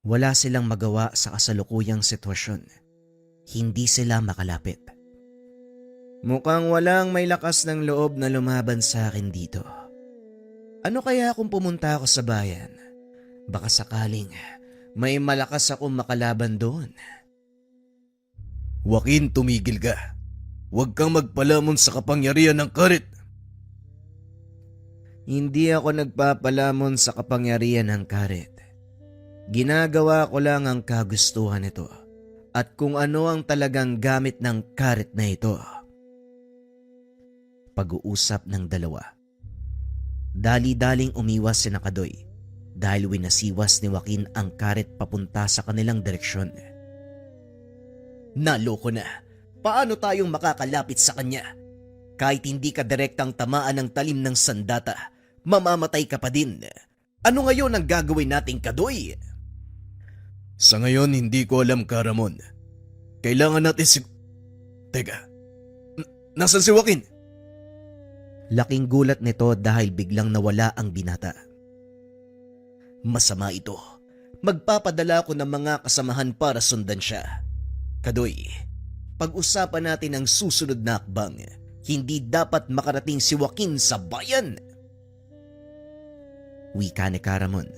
Wala silang magawa sa kasalukuyang sitwasyon. Hindi sila makalapit. Mukhang walang may lakas ng loob na lumaban sa akin dito. Ano kaya kung pumunta ako sa bayan? Baka sakaling may malakas akong makalaban doon. Joaquin, tumigil ka. Huwag kang magpalamon sa kapangyarihan ng karit. Hindi ako nagpapalamon sa kapangyarihan ng karet. Ginagawa ko lang ang kagustuhan nito at kung ano ang talagang gamit ng karet na ito. Pag-uusap ng dalawa. Dali-daling umiwas si Nakadoy dahil winasiwas ni Joaquin ang karet papunta sa kanilang direksyon. Naloko na. Paano tayong makakalapit sa kanya? Kahit hindi ka direktang tamaan ng talim ng sandata, mamamatay ka pa din. Ano ngayon ang gagawin nating Kadoy? Sa ngayon, hindi ko alam, Karamon. Kailangan natin Teka, nasan si Joaquin? Laking gulat nito dahil biglang nawala ang binata. Masama ito. Magpapadala ko ng mga kasamahan para sundan siya. Kadoy, pag-usapan natin ang susunod na akbang. Hindi dapat makarating si Joaquin sa bayan. Wika ni Karamon.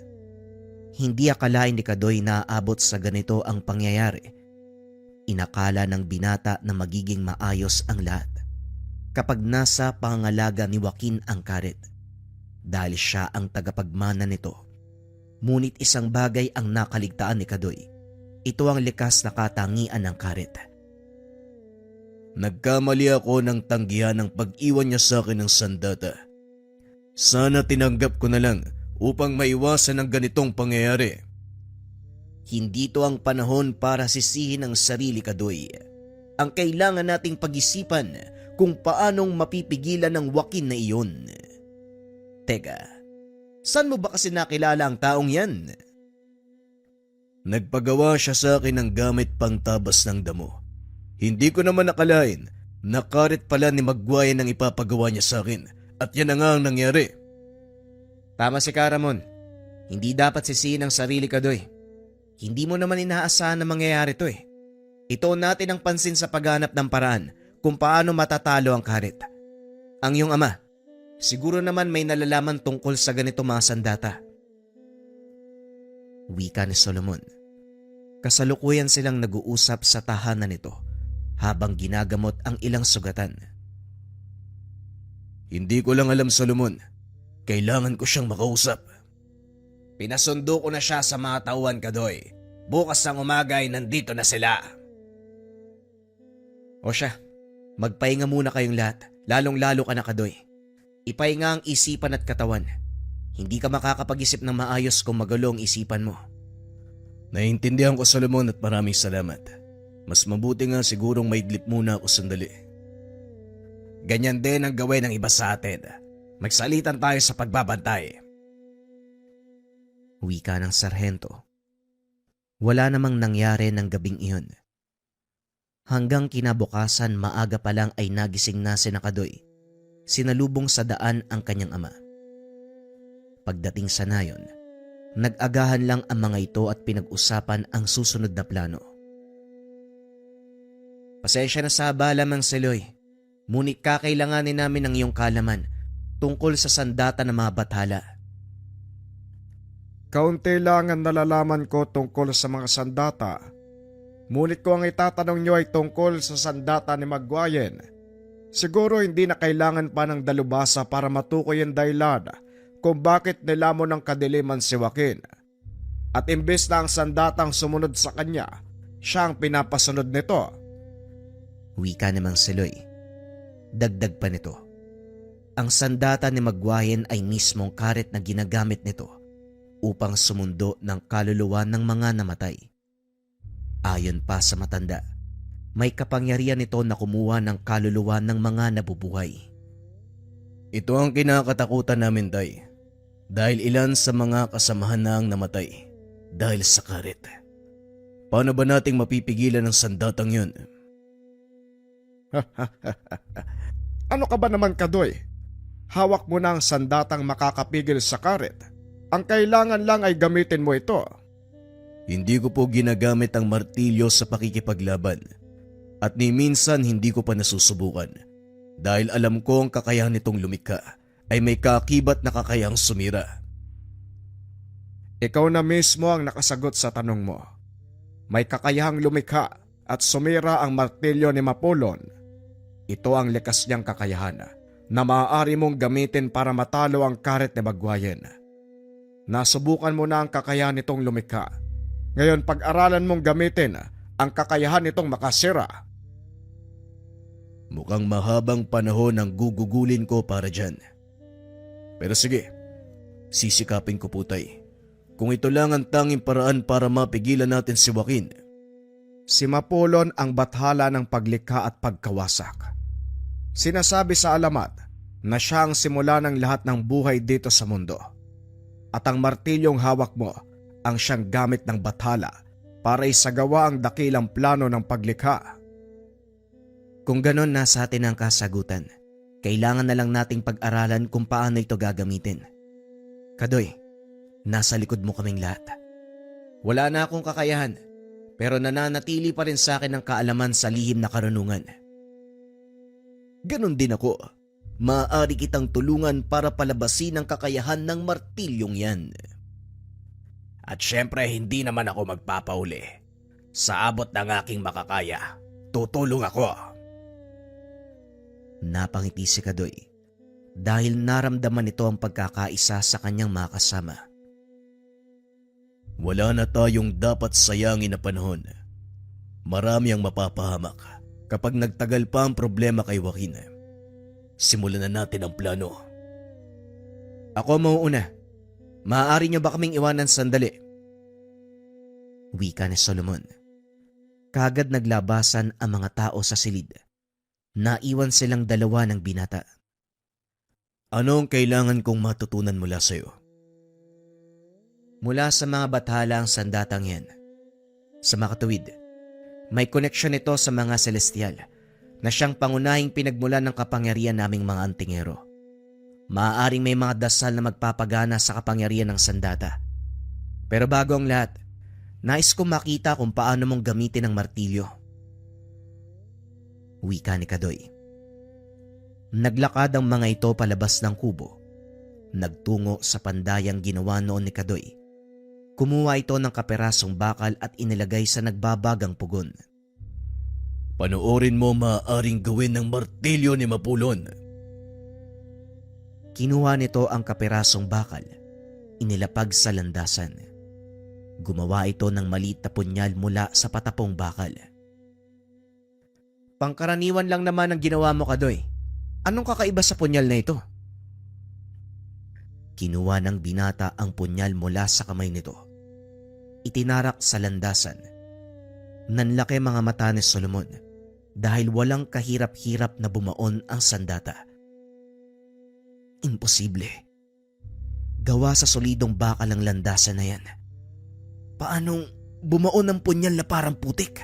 Hindi akalain ni Kadoy na aabot sa ganito ang pangyayari. Inakala ng binata na magiging maayos ang lahat kapag nasa pangangalaga ni Joaquin ang karet dahil siya ang tagapagmana nito. Ngunit isang bagay ang nakaligtaan ni Kadoy. Ito ang likas na katangian ng karet. Nagkamali ako ng tanggihan ng pag-iwan niya sa akin ng sandata. Sana tinanggap ko na lang upang maiwasan ang ganitong pangyayari. Hindi to ang panahon para sisihin ang sarili, Kadoy. Ang kailangan nating pag-isipan kung paanong mapipigilan ng Joaquin na iyon. Teka, saan mo ba kasi nakilala ang taong yan? Nagpagawa siya sa akin ng gamit pangtabas ng damo. Hindi ko naman nakalain na karit pala ni Magwayan ang ipapagawa niya sa akin at yan na nga ang nangyari. Tama si Karamon. Hindi dapat sisihin ang sarili, Kadoy. Hindi mo naman inaasahan na mangyayari to eh. Ituon natin ang pansin sa paghanap ng paraan kung paano matatalo ang karit. Ang iyong ama, siguro naman may nalalaman tungkol sa ganito mga sandata. Wika ni Solomon. Kasalukuyan silang nag-uusap sa tahanan nito habang ginagamot ang ilang sugatan. Hindi ko lang alam, Solomon. Kailangan ko siyang makausap. Pinasundo ko na siya sa mga tauhan, Kadoy. Bukas ng umaga ay nandito na sila. O siya, magpahinga muna kayong lahat, lalong-lalo ka na, Kadoy. Ipahinga ang isipan at katawan. Hindi ka makakapag-isip ng maayos kung magulo ang isipan mo. Naiintindihan ko, Solomon, at maraming salamat. Mas mabuti nga sigurong maidlip muna ako sandali. Ganyan din ang gawin ng iba sa atin. Magsalitan tayo sa pagbabantay. Wika ng sarhento. Wala namang nangyari ng gabing iyon. Hanggang kinabukasan maaga pa lang ay nagising na si Nakadoy. Sinalubong sa daan ang kanyang ama. Pagdating sa nayon, nag-agahan lang ang mga ito at pinag-usapan ang susunod na plano. Pasensya na sa abala, Mang Seloy. Ngunit kakailanganin namin ang iyong kalaman tungkol sa sandata ng mga bathala. Kaunti lang ang nalalaman ko tungkol sa mga sandata. Ngunit kung ang itatanong nyo ay tungkol sa sandata ni Magwayen, siguro hindi na kailangan pa ng dalubhasa para matukoy ang dahilan kung bakit nilamon ng kadiliman si Joaquin. At imbes na ang sandatang sumunod sa kanya, siya ang pinapasunod nito. Wika ni Mang Seloy. Dagdag pa nito. Ang sandata ni Magwayen ay mismong karet na ginagamit nito upang sumundo ng kaluluwa ng mga namatay. Ayon pa sa matanda, may kapangyarihan nito na kumuha ng kaluluwa ng mga nabubuhay. Ito ang kinakatakutan namin, Tay. Dahil ilan sa mga kasamahan na ang namatay dahil sa karit. Paano ba nating mapipigilan ang sandatang yun? Ano ka ba naman, Kadoy? Hawak mo na ang sandatang makakapigil sa karet. Ang kailangan lang ay gamitin mo ito. Hindi ko po ginagamit ang martilyo sa pakikipaglaban at ni minsan hindi ko pa nasusubukan dahil alam ko ang kakayahan nitong lumikha ay may kaakibat na kakayahang sumira. Ikaw na mismo ang nakasagot sa tanong mo. May kakayahang lumikha at sumira ang martilyo ni Mapulon. Ito ang likas niyang kakayahan na maaari mong gamitin para matalo ang karet ni Bagwayen. Nasubukan mo na ang kakayahan nitong lumikha. Ngayon pag-aralan mong gamitin ang kakayahan nitong makasira. Mukhang mahabang panahon ang gugugulin ko para dyan. Pero sige, sisikapin ko po tay. Kung ito lang ang tanging paraan para mapigilan natin si Joaquin. Si Mapulon ang bathala ng paglikha at pagkawasak. Sinasabi sa alamat na siya ang simula ng lahat ng buhay dito sa mundo. At ang martilyong hawak mo ang siyang gamit ng bathala para isagawa ang dakilang plano ng paglikha. Kung ganon nasa atin ang kasagutan, kailangan na lang nating pag-aralan kung paano ito gagamitin. Kadoy, nasa likod mo kaming lahat. Wala na akong kakayahan, pero nananatili pa rin sa akin ang kaalaman sa lihim na karunungan. Ganon din ako. Maaari kitang tulungan para palabasin ang kakayahan ng martilyong yan. At syempre hindi naman ako magpapauli. Sa abot ng aking makakaya, tutulong ako. Napangiti si Kadoy dahil naramdaman nito ang pagkakaisa sa kanyang mga kasama. Wala na tayong dapat sayangin na panahon. Marami ang mapapahamak kapag nagtagal pa ang problema kay Joaquin. Simulan na natin ang plano. Ako mauuna. Maaari niyo ba kaming iwanan sandali? Wika ni Solomon. Kagad naglabasan ang mga tao sa silid. Naiwan silang dalawa ng binata. Ano ang kailangan kong matutunan mula sa iyo? Mula sa mga bathala ang sandatang yan. Sa makatuwid, may koneksyon ito sa mga celestial na siyang pangunahing pinagmulan ng kapangyarihan naming mga antingero. Maaaring may mga dasal na magpapagana sa kapangyarihan ng sandata. Pero bago ang lahat, nais kong makita kung paano mong gamitin ang martilyo. Wika ni Kadoy. Naglakad ang mga ito palabas ng kubo. Nagtungo sa pandayang ginawa noon ni Kadoy. Kumuha ito ng kaperasong bakal at inilagay sa nagbabagang pugon. Panoorin mo maaaring gawin ng martilyo ni Mapulon. Kinuha nito ang kaperasong bakal, inilapag sa landasan. Gumawa ito ng maliit na punyal mula sa patapong bakal. Pangkaraniwan lang naman ang ginawa mo, Kadoy. Anong kakaiba sa punyal na ito? Kinuha ng binata ang punyal mula sa kamay nito. Itinarak sa landasan. Nanlaki mga mata ni Solomon dahil walang kahirap-hirap na bumaon ang sandata. Imposible. Gawa sa solidong bakal ang landasan na yan. Paanong bumaon ang punyal na parang putik?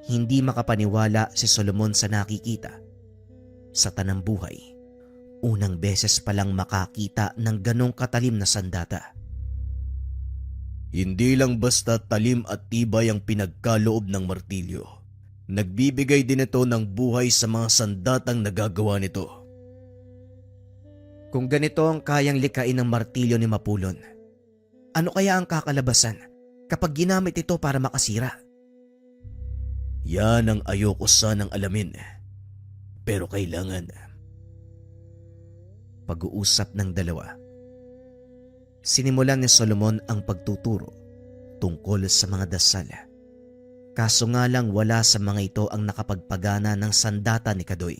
Hindi makapaniwala si Solomon sa nakikita. Sa tanang buhay, unang beses palang makakita ng ganong katalim na sandata. Hindi lang basta talim at tibay ang pinagkaloob ng martilyo. Nagbibigay din ito ng buhay sa mga sandatang nagagawa nito. Kung ganito ang kayang likain ng martilyo ni Mapulon, ano kaya ang kakalabasan kapag ginamit ito para makasira? Yan ang ayoko sanang alamin. Pero kailangan. Pag-uusap ng dalawa. Sinimulan ni Solomon ang pagtuturo tungkol sa mga dasal. Kaso nga lang wala sa mga ito ang nakapagpagana ng sandata ni Kadoy.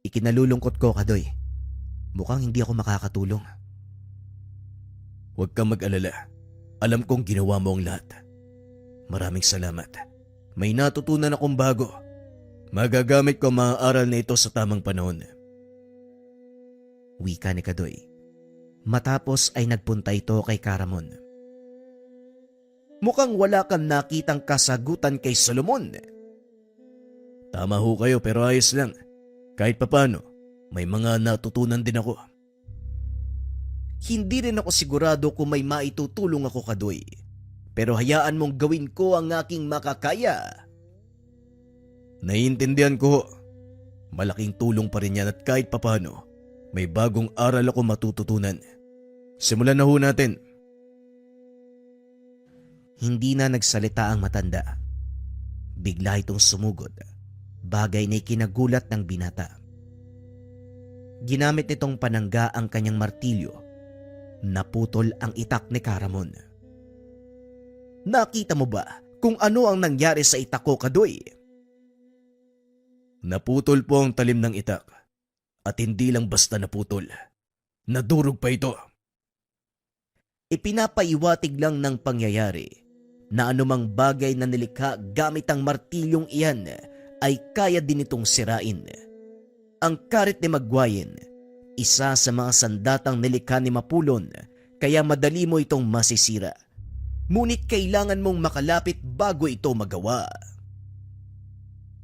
Ikinalulungkot ko, Kadoy. Mukhang hindi ako makakatulong. Huwag kang mag-alala. Alam kong ginawa mo ang lahat. Maraming salamat. May natutunan akong bago. Magagamit ko ang mga aral na ito sa tamang panahon. Wika ni Kadoy. Matapos ay nagpunta ito kay Caramon. Mukhang wala kang nakitang kasagutan kay Solomon. Tama ho kayo pero ayos lang. Kahit papano, may mga natutunan din ako. Hindi rin ako sigurado kung may maitutulong ako, Kadoy. Pero hayaan mong gawin ko ang aking makakaya. Naiintindihan ko. Malaking tulong pa rin yan at kahit papano, may bagong aral ako matututunan. Simulan na ho natin. Hindi na nagsalita ang matanda. Bigla itong sumugod, bagay na ikinagulat ng binata. Ginamit nitong panangga ang kanyang martilyo. Naputol ang itak ni Caramon. Nakita mo ba kung ano ang nangyari sa itak ko, Kadoy? Naputol po ang talim ng itak. At hindi lang basta naputol. Nadurog pa ito. Ipinapaiwatig lang ng pangyayari na anumang bagay na nilikha gamit ang martilyong iyan ay kaya din itong sirain. Ang karit ni Magwayen, isa sa mga sandatang nilikha ni Mapulon, kaya madali mo itong masisira. Ngunit kailangan mong makalapit bago ito magawa.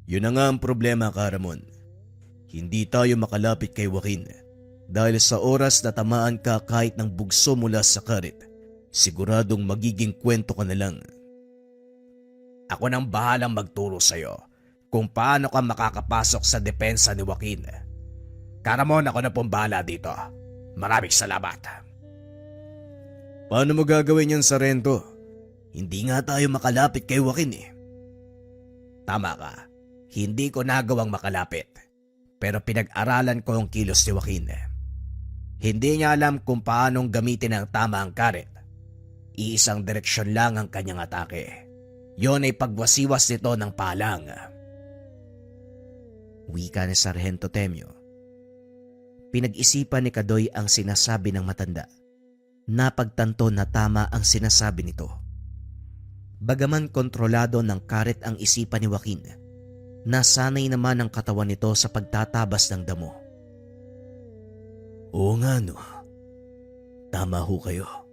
Yun na nga ang problema, Caramon. Hindi tayo makalapit kay Joaquin dahil sa oras na tamaan ka kahit ng bugso mula sa karit, siguradong magiging kwento ka na lang. Ako nang bahalang magturo sa'yo kung paano ka makakapasok sa depensa ni Joaquin. Caramon, ako na pong bahala dito. Maraming salamat. Paano mo gagawin yan, Sargento? Hindi nga tayo makalapit kay Joaquin eh. Tama ka. Hindi ko nagawang makalapit. Pero pinag-aralan ko ang kilos ni Joaquin. Hindi niya alam kung paanong gamitin ang tama ang karet. Iisang direksyon lang ang kanyang atake. Yon ay pagwasiwas nito ng palang. Wika ni Sargento Temyo. Pinag-isipan ni Kadoy ang sinasabi ng matanda. Napagtanto na tama ang sinasabi nito. Bagaman kontrolado ng karet ang isipan ni Joaquin, nasanay naman ang katawan nito sa pagtatabas ng damo. Oo nga no. Tama ho kayo.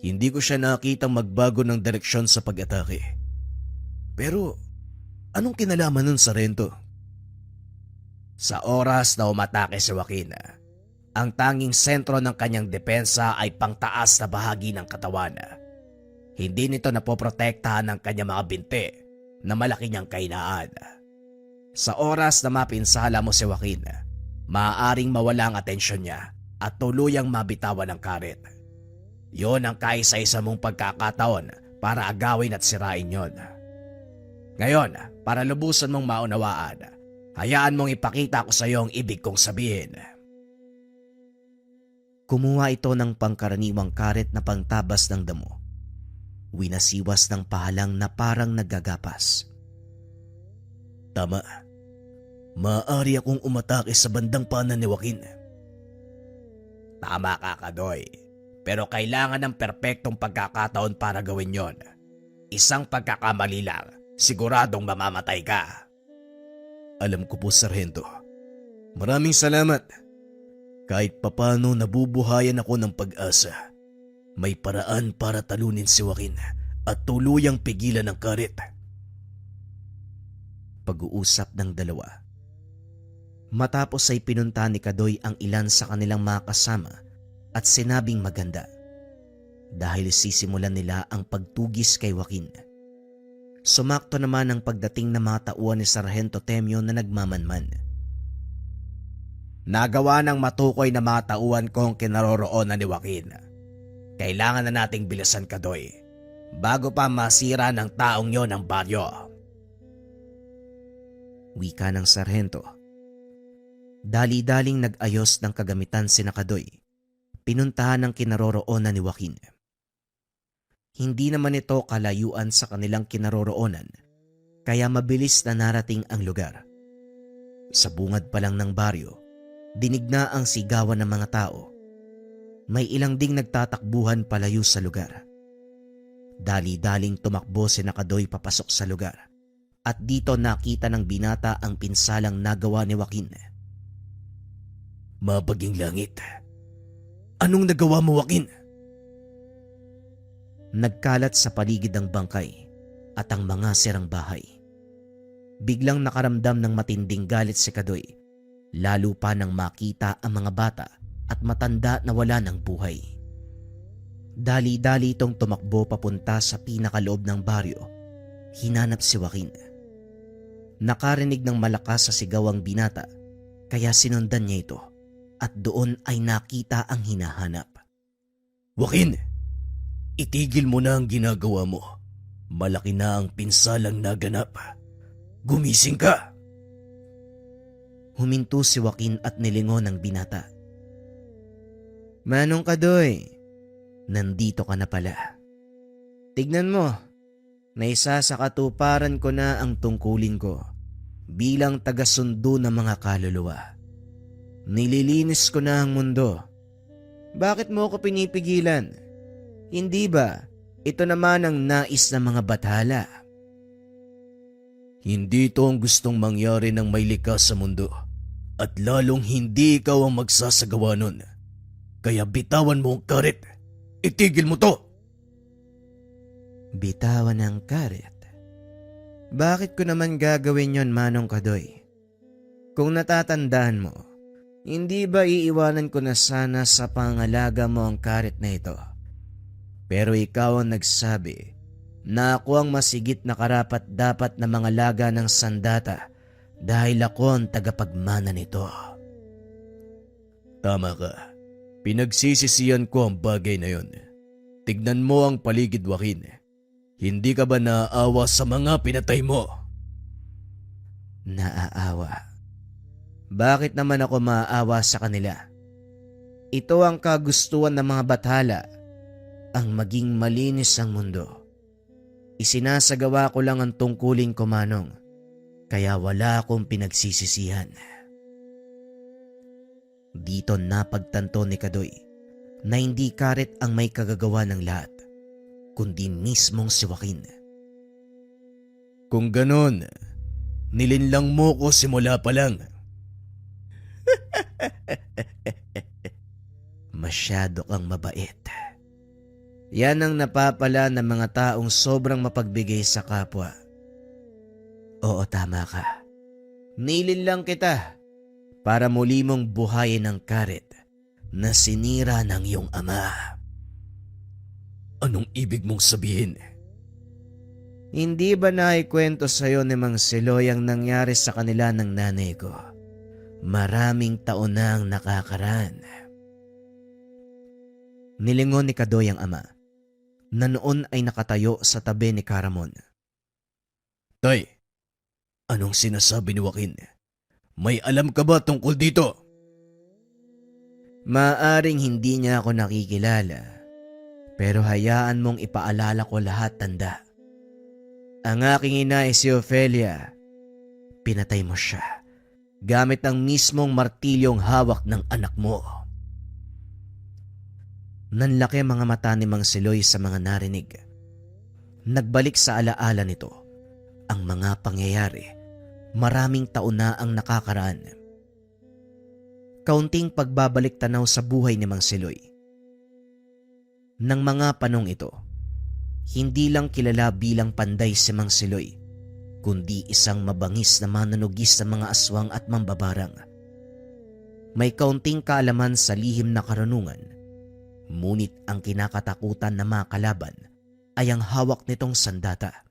Hindi ko siya nakitang magbago ng direksyon sa pag-atake. Pero anong kinalaman nun, Sargento? Sa oras na umatake si Joaquin, ang tanging sentro ng kanyang depensa ay pangtaas na bahagi ng katawan. Hindi nito napoprotektahan ng kanyang mga binti na malaki niyang kahinaan. Sa oras na mapinsala mo si Joaquin, maaaring mawala ang atensyon niya at tuluyang mabitawan ng karet. Yon ang kaisa-isa mong pagkakataon para agawin at sirain yon. Ngayon, para lubusan mong maunawaan, hayaan mong ipakita ko sa iyo ang ibig kong sabihin. Kumuha ito ng pangkaraniwang karet na pangtabas ng damo. Winasiwas ng pahalang na parang naggagapas. Tama. Maaari akong umatake sa bandang paanan ni Joaquin. Tama ka, Kadoy. Pero kailangan ng perpektong pagkakataon para gawin yon. Isang pagkakamali lang, siguradong mamamatay ka. Alam ko po, Sargento. Maraming salamat. Kahit papano nabubuhayan ako ng pag-asa. May paraan para talunin si Joaquin at tuluyang pigilan ng karet. Pag-uusap ng dalawa. Matapos ay pinunta ni Kadoy ang ilan sa kanilang mga kasama at sinabing maganda. Dahil sisimulan nila ang pagtugis kay Joaquin. Sumakto naman ang pagdating ng mga tauhan ni Sargento Temyo na nagmamanman. Nagawa ng matukoy na mga tauhan ko ang kinaroroonan ni Joaquin. Kailangan na nating bilisan, Kadoy, bago pa masira ng taong yon ang baryo. Wika ng Sargento. Dali-daling nag-ayos ng kagamitan sina Kadoy. Pinuntahan ang kinaroroonan ni Joaquin. Hindi naman ito kalayuan sa kanilang kinaroroonan, kaya mabilis na narating ang lugar. Sa bungad pa lang ng baryo, dinig na ang sigawan ng mga tao. May ilang ding nagtatakbuhan palayo sa lugar. Dali-daling tumakbo si Kadoy papasok sa lugar at dito nakita ng binata ang pinsalang nagawa ni Joaquin. Mabaging langit. Anong nagawa mo, Joaquin? Nagkalat sa paligid ang bangkay at ang mga sirang bahay. Biglang nakaramdam ng matinding galit si Kadoy, lalo pa nang makita ang mga bata at matanda na wala ng buhay. Dali-dali itong tumakbo papunta sa pinakaloob ng baryo. Hinanap si Joaquin. Nakarinig ng malakas sa sigaw ang binata, kaya sinundan niya ito at doon ay nakita ang hinahanap. Joaquin, itigil mo na ang ginagawa mo. Malaki na ang pinsalang naganap. Gumising ka! Huminto si Joaquin at nilingon ng binata. Manong Kadoy, nandito ka na pala. Tignan mo, naisa sa katuparan ko na ang tungkulin ko bilang taga-sundo ng mga kaluluwa. Nililinis ko na ang mundo. Bakit mo ako pinipigilan? Hindi ba ito naman ang nais ng mga bathala? Hindi ito ang gustong mangyari ng may likas sa mundo at lalong hindi ikaw ang magsasagawa nun. Kaya bitawan mo ang karet. Itigil mo to! Bitawan ang karet? Bakit ko naman gagawin yon, Manong Kadoy? Kung natatandaan mo, hindi ba iiwanan ko na sana sa pangalaga mo ang karet na ito? Pero ikaw ang nagsabi na ako ang masigit na karapat-dapat na mga laga ng sandata dahil ako ang tagapagmana nito. Tama ka. Pinagsisisihan ko ang bagay na yon. Tignan mo ang paligid, Joaquin. Hindi ka ba naaawa sa mga pinatay mo? Naaawa? Bakit naman ako maaawa sa kanila? Ito ang kagustuhan ng mga bathala, ang maging malinis ang mundo. Isinasagawa ko lang ang tungkulin ko, Manong, kaya wala akong pinagsisisihan. Dito napagtanto ni Kadoy na hindi karet ang may kagagawa ng lahat, kundi mismong si Joaquin. Kung ganon, nilinlang mo ko simula pa lang. Masyado kang mabait. Yan ang napapala ng mga taong sobrang mapagbigay sa kapwa. Oo, tama ka. Nilinlang kita para muli mong buhayin ang karet na sinira ng iyong ama. Anong ibig mong sabihin? Hindi ba naikwento sa'yo ni Mang Siloy ang nangyari sa kanila ng nanay ko? Maraming taon na ang nakakaraan. Nilingon ni Kadoy ang ama, na noon ay nakatayo sa tabi ni Caramon. Tay, anong sinasabi ni Joaquin? May alam ka ba tungkol dito? Maaring hindi niya ako nakikilala, pero hayaan mong ipaalala ko lahat, tanda. Ang aking ina ay si Ofelia. Pinatay mo siya gamit ang mismong martilyong hawak ng anak mo. Nanlaki ang mga mata ni Mang Siloy sa mga narinig. Nagbalik sa alaala nito ang mga pangyayari. Maraming taon na ang nakakaraan. Kaunting pagbabalik tanaw sa buhay ni Mang Siloy. Nang mga panong ito, hindi lang kilala bilang panday si Mang Siloy, kundi isang mabangis na manunugis sa mga aswang at mambabarang. May kaunting kaalaman sa lihim na karunungan, ngunit ang kinakatakutan na mga kalaban ay ang hawak nitong sandata.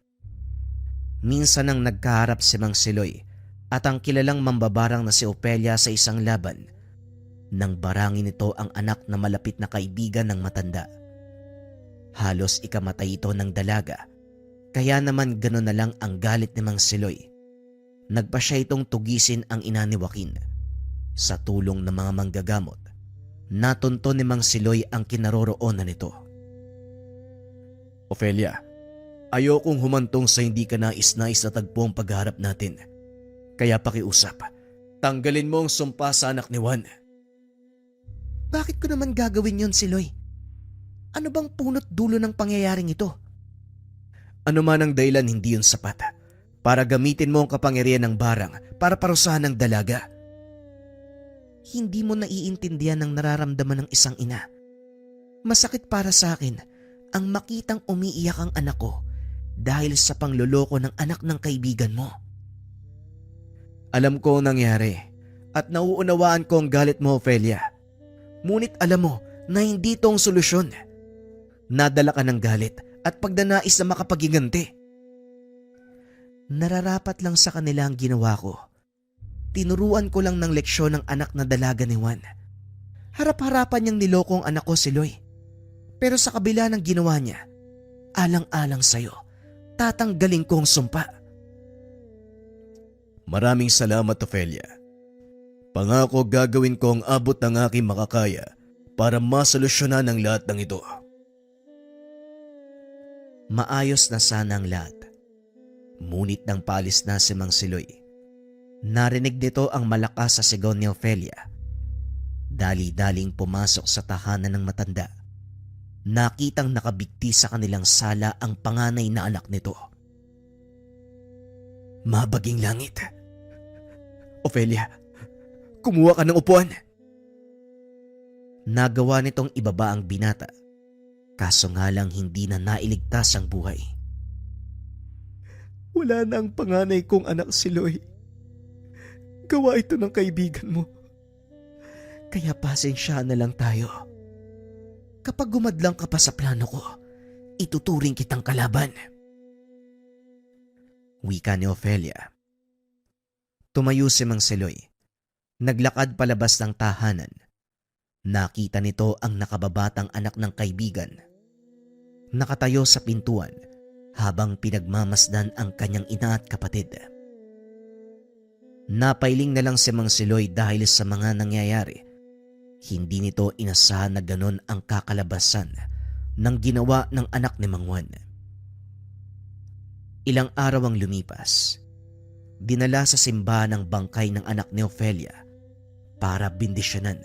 Minsan nang nagkaharap si Mang Siloy at ang kilalang mambabarang na si Ofelia sa isang laban, nang barangin nito ang anak na malapit na kaibigan ng matanda. Halos ikamatay ito ng dalaga, kaya naman gano'n na lang ang galit ni Mang Siloy. Nagpa siya itong tugisin ang ina ni Joaquin. Sa tulong ng mga manggagamot, natunto ni Mang Siloy ang kinaroroonan nito. Ofelia, ayokong humantong sa hindi ka nais-nais na tagpo ang pagharap natin. Kaya pakiusap, tanggalin mo ang sumpa sa anak ni Juan. Bakit ko naman gagawin yon, Siloy? Ano bang punot dulo ng pangyayaring ito? Ano man ang dahilan, hindi yun sapat para gamitin mo ang kapangyarihan ng barang para parusahan ng dalaga. Hindi mo naiintindihan ang nararamdaman ng isang ina. Masakit para sa akin ang makitang umiiyak ang anak ko dahil sa pangloloko ng anak ng kaibigan mo. Alam ko ang nangyari at nauunawaan ko ang galit mo, Ofelia. Ngunit alam mo na hindi ito ang solusyon. Nadala ka ng galit at pagdanais na makapagiganti. Nararapat lang sa kanila ang ginawa ko. Tinuruan ko lang ng leksyon ng anak na dalaga ni Juan. Harap-harapan niyang niloko ang anak ko si Loy. Pero sa kabila ng ginawa niya, alang-alang sa'yo, tatanggalin ko ang sumpa. Maraming salamat, Ophelia. Pangako gagawin ko ang abot ng aking makakaya para masolusyonan ang lahat ng ito. Maayos na sana ang lahat. Ngunit nang paalis na si Mang Siloy, narinig nito ang malakas sa sigaw ni Ophelia. Dali-daling pumasok sa tahanan ng matanda. Nakitang nakabigti sa kanilang sala ang panganay na anak nito. Mabaging langit. Ophelia, kumuha ka ng upuan. Nagawa nitong ibaba ang binata. Kaso nga lang hindi na nailigtas ang buhay. Wala na ang panganay kong anak si Loy. Gawa ito ng kaibigan mo. Kaya pasensya na lang tayo. Kapag gumadlang ka pa sa plano ko, ituturing kitang kalaban. Wika ni Ophelia. Tumayo si Mang Siloy. Naglakad palabas ng tahanan. Nakita nito ang nakababatang anak ng kaibigan. Nakatayo sa pintuan habang pinagmamasdan ang kanyang ina at kapatid. Napailing na lang si Mang Siloy dahil sa mga nangyayari. Hindi nito inasahan na ganon ang kakalabasan ng ginawa ng anak ni Mang Juan. Ilang araw ang lumipas. Dinala sa simbahan ang bangkay ng anak ni Ophelia para bindisyonan.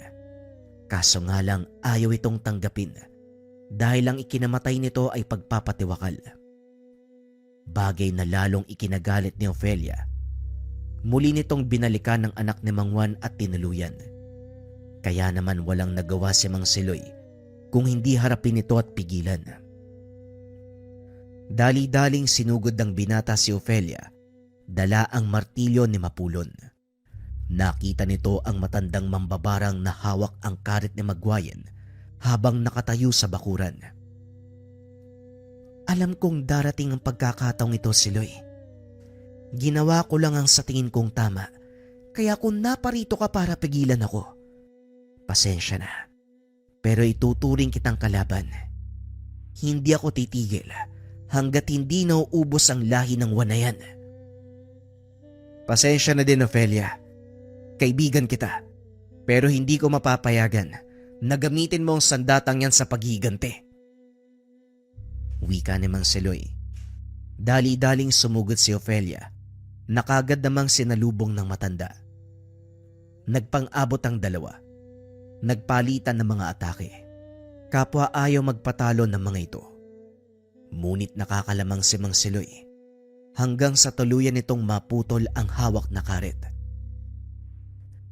Kaso nga lang ayaw itong tanggapin dahil ang ikinamatay nito ay pagpapatiwakal. Bagay na lalong ikinagalit ni Ophelia. Muli nitong binalikan ng anak ni Mang Juan at tinuluyan. Kaya naman walang nagawa si Mang Siloy kung hindi harapin ito at pigilan. Dali-daling sinugod ng binata si Ophelia, dala ang martilyo ni Mapulon. Nakita nito ang matandang mambabarang na hawak ang karit ni Magwayen habang nakatayo sa bakuran. Alam kong darating ang pagkakataong ito, Siloy. Ginawa ko lang ang sa tingin kong tama, kaya kung naparito ka para pigilan ako, pasensya na, pero ituturing kitang kalaban. Hindi ako titigil hanggat hindi nauubos ang lahi ng Juan na yan. Pasensya na din, Ophelia. Kaibigan kita, pero hindi ko mapapayagan na gamitin mo ang sandatang yan sa paghiganti. Wika ni Mang Siloy. Dali-daling sumugod si Ophelia, nakagad namang sinalubong ng matanda. Nagpang-abot ang dalawa. Nagpalitan ng mga atake. Kapwa ayaw magpatalo ng mga ito. Ngunit nakakalamang si Mang Siloy hanggang sa tuluyan nitong maputol ang hawak na karet.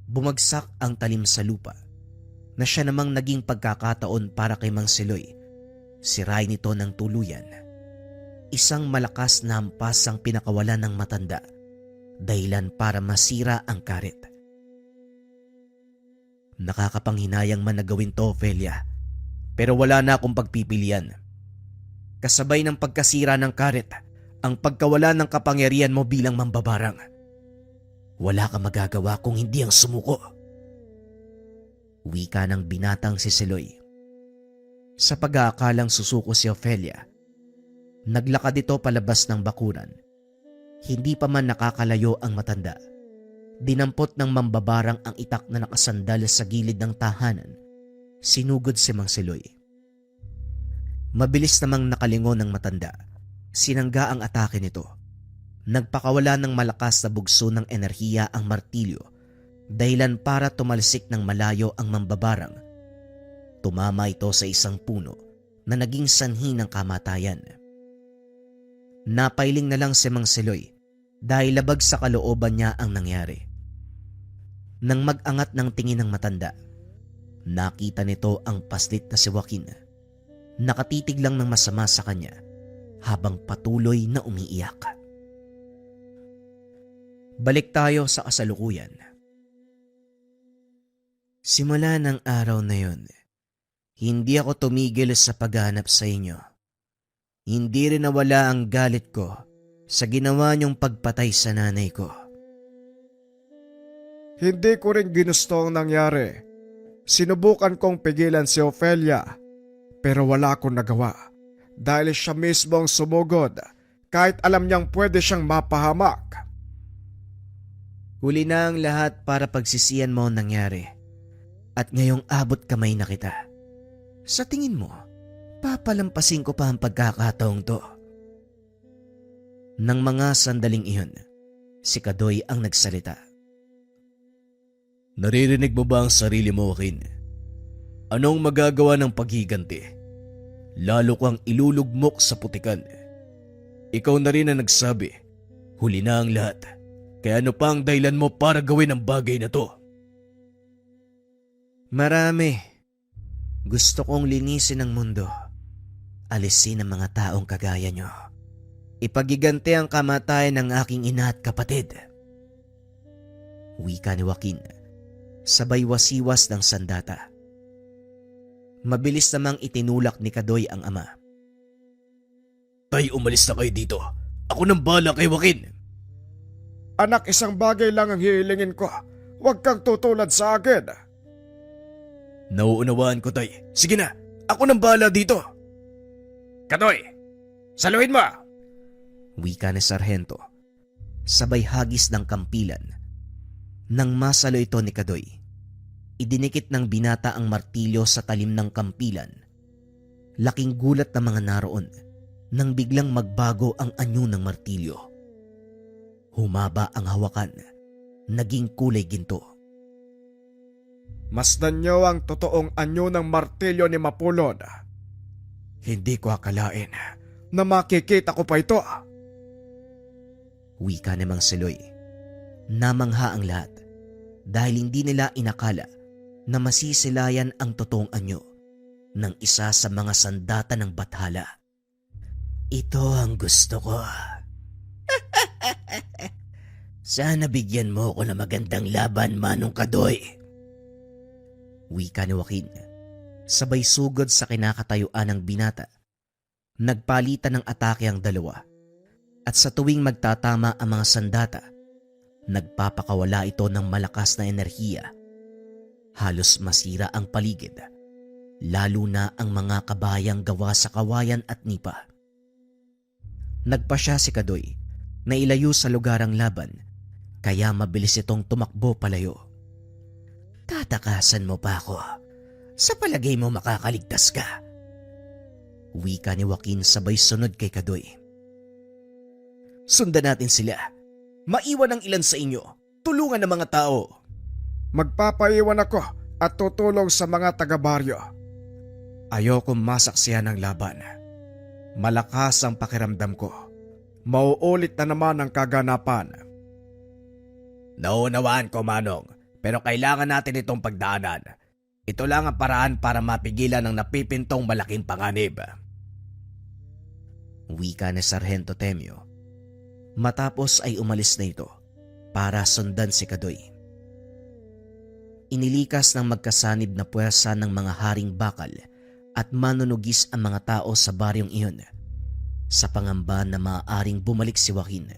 Bumagsak ang talim sa lupa na siya namang naging pagkakataon para kay Mang Siloy. Sirain nito ng tuluyan. Isang malakas na hampas ang pinakawalan ng matanda, dahilan para masira ang karet. Nakakapanghinayang man na gawin to, Ophelia, pero wala na akong pagpipilian. Kasabay ng pagkasira ng karet, ang pagkawala ng kapangyarihan mo bilang mambabarang. Wala ka magagawa kung hindi ang sumuko. Wika ng binatang si Siloy. Sa pag-aakalang susuko si Ophelia, naglakad ito palabas ng bakuran. Hindi pa man nakakalayo ang matanda. Dinampot ng mambabarang ang itak na nakasandal sa gilid ng tahanan. Sinugod si Mang Siloy. Mabilis namang nakalingon ng matanda. Sinangga ang atake nito. Nagpakawala ng malakas na bugso ng enerhiya ang martilyo, dahilan para tumalsik ng malayo ang mambabarang. Tumama ito sa isang puno na naging sanhi ng kamatayan. Napailing na lang si Mang Siloy dahil labag sa kalooban niya ang nangyari. Nang mag-angat ng tingin ng matanda, nakita nito ang paslit na si Joaquin. Nakatitig lang ng masama sa kanya habang patuloy na umiiyak. Balik tayo sa kasalukuyan. Simula ng araw na yon, hindi ako tumigil sa paghanap sa inyo. Hindi rin nawala ang galit ko sa ginawa niyong pagpatay sa nanay ko. Hindi ko rin ginusto ang nangyari. Sinubukan kong pigilan si Ofelia, pero wala akong nagawa dahil siya mismo ang sumugod kahit alam niyang pwede siyang mapahamak. Huli na ang lahat para pagsisiyan mo ang nangyari. At ngayong abot kamay na kita. Sa tingin mo, papalampasin ko pa ang pagkakataong to. Nang mga sandaling iyon, si Kadoy ang nagsalita. Naririnig mo ba ang sarili mo, Joaquin? Anong magagawa ng paghiganti? Lalo kang ilulugmok sa putikan. Ikaw na rin ang nagsabi, huli na ang lahat. Kaya ano pa ang dahilan mo para gawin ang bagay na to? Marami. Gusto kong linisin ang mundo. Alisin ang mga taong kagaya nyo. Ipagiganti ang kamatayan ng aking ina at kapatid. Wika ni Joaquin, sabay wasiwas ng sandata. Mabilis namang itinulak ni Kadoy ang ama. Tay, umalis na kayo dito. Ako nang bala kay Joaquin. Anak, isang bagay lang ang hihilingin ko. Huwag kang tutulad sa akin. Nauunawaan ko, Tay. Sige na, ako nang bala dito. Kadoy, saluhin mo! Wika ni Sarhento, sabay hagis ng kampilan. Nang masalo ito ni Kadoy, idinikit ng binata ang martilyo sa talim ng kampilan. Laking gulat ng mga naroon nang biglang magbago ang anyo ng martilyo. Humaba ang hawakan, naging kulay ginto. Masdan niyo ang totoong anyo ng martilyo ni Mapulod. Hindi ko akalain na makikita ko pa ito. Wika ni Mang Seloy. Namangha ang lahat dahil hindi nila inakala na masisilayan ang totoong anyo ng isa sa mga sandata ng Bathala. Ito ang gusto ko. Sana bigyan mo ko ng magandang laban, Manong Kadoy. Wika ni Joaquin, sabay sugod sa kinakatayuan ng binata. Nagpalitan ng atake ang dalawa at sa tuwing magtatama ang mga sandata, nagpapakawala ito ng malakas na enerhiya. Halos masira ang paligid, lalo na ang mga kabayang gawa sa kawayan at nipa. Nagpasya si Kadoy na ilayo sa lugar ang laban, kaya mabilis itong tumakbo palayo. Tatakasan mo pa ako. Sa palagay mo makakaligtas ka. Wika ni Joaquin sabay sunod kay Kadoy. Sundan natin sila. Maiwan ang ilan sa inyo. Tulungan ng mga tao. Magpapaiwan ako at tutulong sa mga taga-baryo. Ayokong masaksiyan ng laban. Malakas ang pakiramdam ko. Mauulit na naman ang kaganapan. Naunawaan ko, Manong. Pero kailangan natin itong pagdaanan. Ito lang ang paraan para mapigilan ang napipintong malaking panganib. Wika ni Sargento Temio. Matapos ay umalis na ito para sundan si Kadoy. Inilikas ng magkasanib na puwersa ng mga haring bakal at manunugis ang mga tao sa baryong iyon sa pangamba na maaaring bumalik si Joaquin.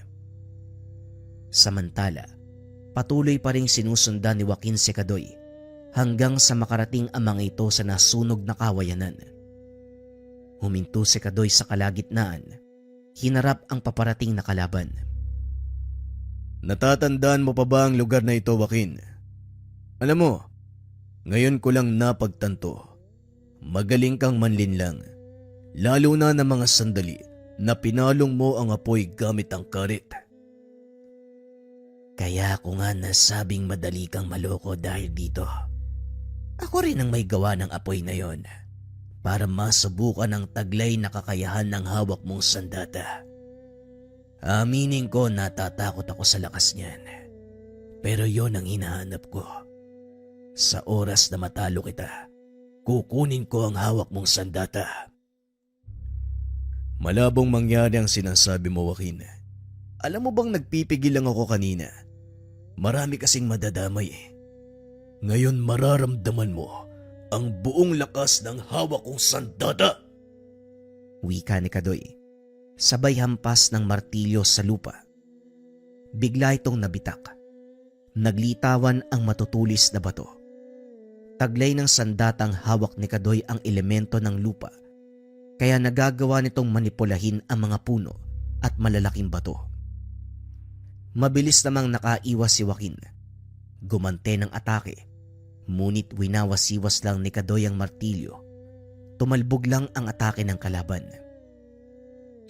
Samantala, patuloy pa ring sinusundan ni Joaquin si Kadoy hanggang sa makarating ang mga ito sa nasunog na kawayanan. Huminto si Kadoy sa kalagitnaan, hinarap ang paparating na kalaban. Natatandaan mo pa ba ang lugar na ito, Joaquin? Alam mo, ngayon ko lang napagtanto. Magaling kang manlinlang, lalo na ng mga sandali na pinalong mo ang apoy gamit ang karit. Kaya ako nga nasabing madali kang maloko dahil dito. Ako rin ang may gawa ng apoy na yon para masubukan ang taglay na kakayahan ng hawak mong sandata. Aminin ko natatakot ako sa lakas niyan. Pero yon ang hinahanap ko. Sa oras na matalo kita, kukunin ko ang hawak mong sandata. Malabong mangyari ang sinasabi mo, Joaquin. Alam mo bang nagpipigil lang ako kanina? Marami kasing madadamay eh. Ngayon mararamdaman mo ang buong lakas ng hawak kong sandata. Wika ni Kadoy, sabay hampas ng martilyo sa lupa. Bigla itong nabitak. Naglitawan ang matutulis na bato. Taglay ng sandatang hawak ni Kadoy ang elemento ng lupa, kaya nagagawa nitong manipulahin ang mga puno at malalaking bato. Mabilis namang nakaiwas si Joaquin. Gumante ng atake, ngunit winawasiwas lang ni Kadoy ang martilyo. Tumalbog lang ang atake ng kalaban.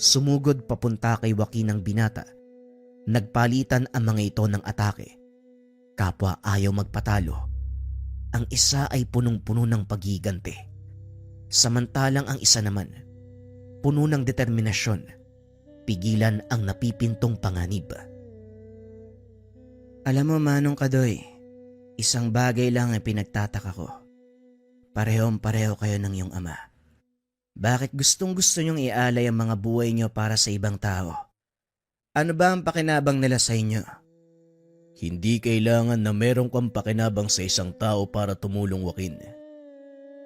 Sumugod papunta kay Joaquin ang binata. Nagpalitan ang mga ito ng atake. Kapwa ayaw magpatalo. Ang isa ay punong-puno ng paghiganti. Samantalang ang isa naman, puno ng determinasyon, pigilan ang napipintong panganib. Alam mo, Manong Kadoy, isang bagay lang ang pinagtataka ko. Parehong-pareho kayo ng iyong ama. Bakit gustong-gusto niyong ialay ang mga buhay niyo para sa ibang tao? Ano ba ang pakinabang nila sa inyo? Hindi kailangan na meron kang pakinabang sa isang tao para tumulong, Joaquin.